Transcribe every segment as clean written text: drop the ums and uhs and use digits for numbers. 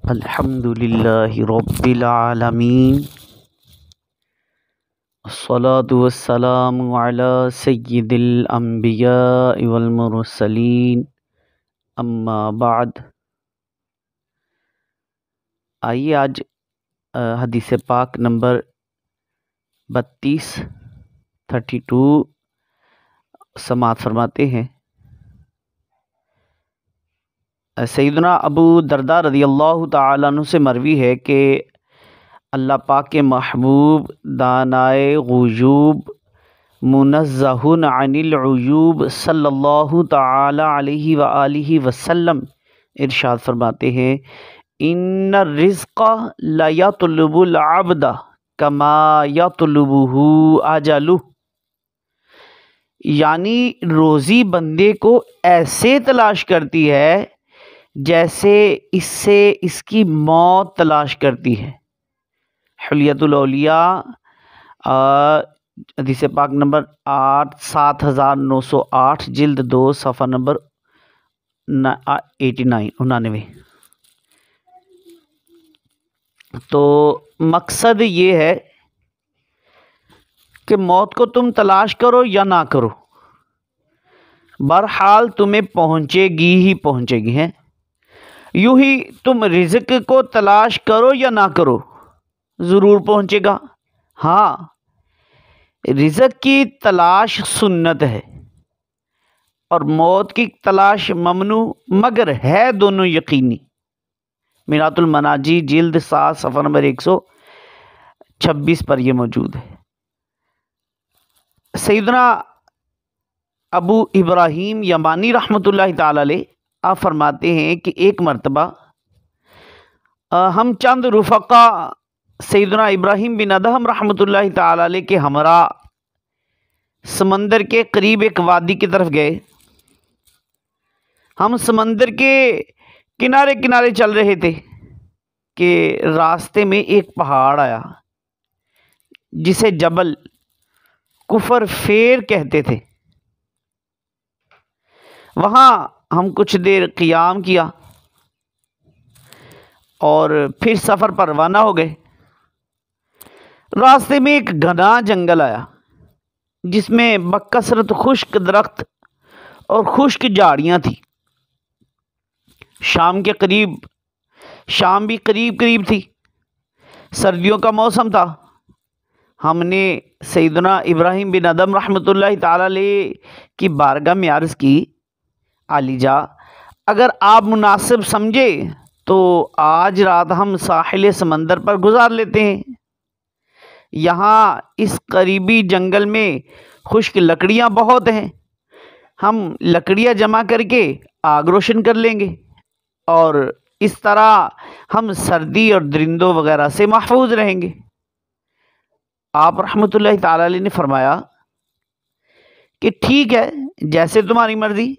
الحمد للہ رب العالمین، الصلاة والسلام علی سید الانبیاء والمرسلین، اما بعد۔ آئیے آج حدیث پاک نمبر 32 سماعت فرماتے ہیں۔ سیدنا ابو درداء رضی اللہ تعالیٰ عنہ سے مروی ہے کہ اللہ پاک کے محبوب دانائے غیوب منزہ عن العیوب صلی اللہ تعالیٰ علیہ وآلہ وسلم ارشاد فرماتے ہیں، ان الرزق لا یطلب العبد کما یطلبہ اجلہ، یعنی روزی بندے کو ایسے تلاش کرتی ہے جیسے اس سے اس کی موت تلاش کرتی ہے۔ حلیۃ الاولیاء حدیث پاک نمبر 7908 جلد 2 صفحہ نمبر 99۔ تو مقصد یہ ہے کہ موت کو تم تلاش کرو یا نہ کرو، بہرحال تمہیں پہنچے گی ہیں۔ یوں ہی تم رزق کو تلاش کرو یا نہ کرو، ضرور پہنچے گا۔ ہاں، رزق کی تلاش سنت ہے اور موت کی تلاش ممنوع، مگر ہے دونوں یقینی۔ میرات المناجی جلد 7 صفحہ نمبر 126 پر یہ موجود ہے۔ سیدنا ابو ابراہیم یمانی رحمۃ اللہ تعالی علیہ آپ فرماتے ہیں کہ ایک مرتبہ ہم چند رفقا سیدنا ابراہیم بن ادہم رحمۃ اللہ تعالی علیہ کے ہمراہ سمندر کے قریب ایک وادی کی طرف گئے۔ ہم سمندر کے کنارے چل رہے تھے کہ راستے میں ایک پہاڑ آیا جسے جبل کفر فیر کہتے تھے۔ وہاں ہم کچھ دیر قیام کیا اور پھر سفر پر روانہ ہو گئے۔ راستے میں ایک گھنا جنگل آیا جس میں بکثرت خشک درخت اور خشک جھاڑیاں تھیں۔ شام بھی قریب تھی، سردیوں کا موسم تھا۔ ہم نے سیدنا ابراہیم بن ادہم رحمۃ اللہ تعالی علیہ کی بارگاہ میں عرض کی، علی جا، اگر آپ مناسب سمجھے تو آج رات ہم ساحل سمندر پر گزار لیتے ہیں۔ یہاں اس قریبی جنگل میں خشک لکڑیاں بہت ہیں، ہم لکڑیاں جمع کر کے آگ روشن کر لیں گے اور اس طرح ہم سردی اور درندوں وغیرہ سے محفوظ رہیں گے۔ آپ رحمۃ اللہ تعالی علیہ نے فرمایا کہ ٹھیک ہے، جیسے تمہاری مرضی۔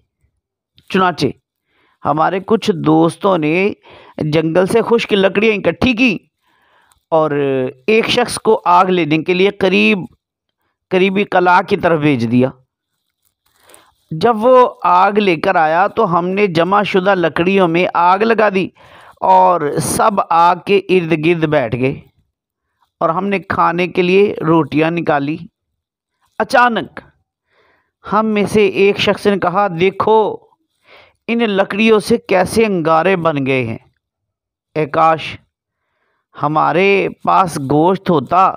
چنانچہ ہمارے کچھ دوستوں نے جنگل سے خشک لکڑیاں اکٹھی کی اور ایک شخص کو آگ لینے کے لیے قریبی قلعہ کی طرف بھیج دیا۔ جب وہ آگ لے کر آیا تو ہم نے جمع شدہ لکڑیوں میں آگ لگا دی اور سب آگ کے ارد گرد بیٹھ گئے اور ہم نے کھانے کے لیے روٹیاں نکالی۔ اچانک ہم میں سے ایک شخص نے کہا، دیکھو ان لکڑیوں سے کیسے انگارے بن گئے ہیں، اے کاش ہمارے پاس گوشت ہوتا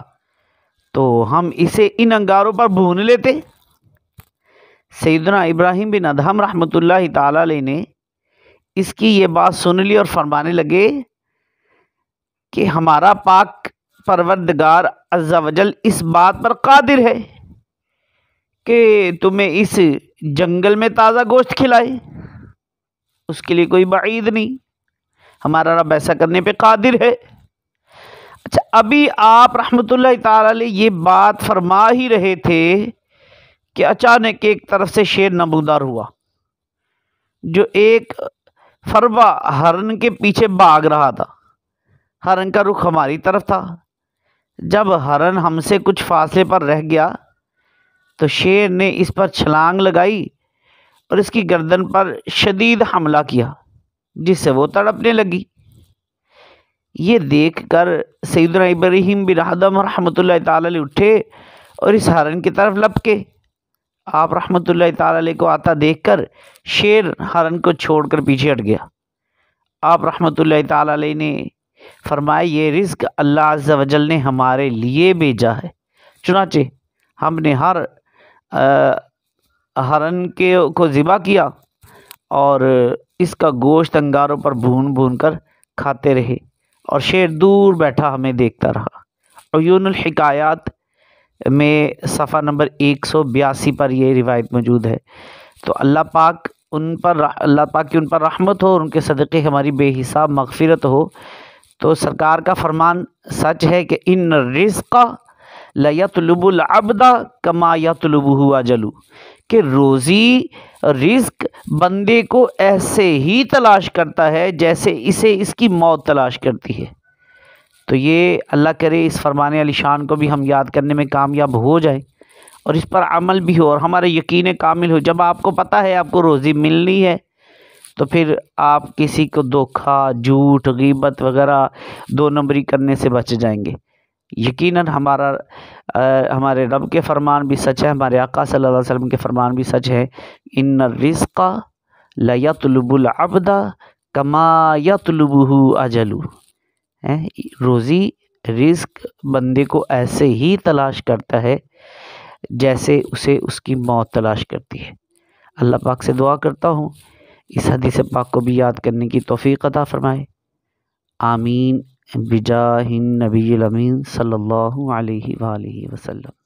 تو ہم اسے ان انگاروں پر بھون لیتے۔ سیدنا ابراہیم بن ادہم رحمۃ اللہ تعالی علیہ نے اس کی یہ بات سن لی اور فرمانے لگے کہ ہمارا پاک پروردگار عز و جل اس بات پر قادر ہے کہ تمہیں اس جنگل میں تازہ گوشت کھلائے، اس کے لیے کوئی بعید نہیں، ہمارا رب ایسا کرنے پہ قادر ہے۔ اچھا، ابھی آپ رحمۃ اللہ تعالی علیہ یہ بات فرما ہی رہے تھے کہ اچانک ایک طرف سے شیر نمودار ہوا جو ایک فربا ہرن کے پیچھے بھاگ رہا تھا۔ ہرن کا رخ ہماری طرف تھا۔ جب ہرن ہم سے کچھ فاصلے پر رہ گیا تو شیر نے اس پر چھلانگ لگائی اور اس کی گردن پر شدید حملہ کیا، جس سے وہ تڑپنے لگی۔ یہ دیکھ کر سیدنا ابراہیم بن ادم رحمۃ اللہ تعالی علیہ اٹھے اور اس ہرن کی طرف لپکے۔ آپ رحمۃ اللہ تعالی علیہ کو آتا دیکھ کر شیر ہرن کو چھوڑ کر پیچھے ہٹ گیا۔ آپ رحمۃ اللہ تعالی علیہ نے فرمایا یہ رزق اللہ عز و جل نے ہمارے لیے بھیجا ہے۔ چنانچہ ہم نے ہر ہرن کو ذبح کیا اور اس کا گوشت انگاروں پر بھون بھون کر کھاتے رہے، اور شیر دور بیٹھا ہمیں دیکھتا رہا۔ عیون الحکایات میں صفحہ نمبر 182 پر یہ روایت موجود ہے۔ تو اللہ پاک کی ان پر رحمت ہو اور ان کے صدقے ہماری بے حساب مغفرت ہو۔ تو سرکار کا فرمان سچ ہے کہ ان الرزق لیطلب العبد کما یطلبہ اجلہ، کہ روزی رزق بندے کو ایسے ہی تلاش کرتا ہے جیسے اسے اس کی موت تلاش کرتی ہے۔ تو یہ اللہ کرے اس فرمان علی شان کو بھی ہم یاد کرنے میں کامیاب ہو جائیں اور اس پر عمل بھی ہو اور ہمارا یقین کامل ہو۔ جب آپ کو پتہ ہے آپ کو روزی ملنی ہے تو پھر آپ کسی کو دھوکہ، جھوٹ، غیبت وغیرہ 2 نمبری کرنے سے بچ جائیں گے۔ یقیناً ہمارے رب کے فرمان بھی سچ ہے، ہمارے آقا صلی اللہ علیہ وسلم کے فرمان بھی سچ ہے۔ ان الرزق لیطلب العبد کما یطلبہ اجلہ، روزی رزق بندے کو ایسے ہی تلاش کرتا ہے جیسے اسے اس کی موت تلاش کرتی ہے۔ اللہ پاک سے دعا کرتا ہوں اس حدیث پاک کو بھی یاد کرنے کی توفیق عطا فرمائے۔ آمین بجاہ النبی الامین صلی اللہ علیہ وآلہ وسلم۔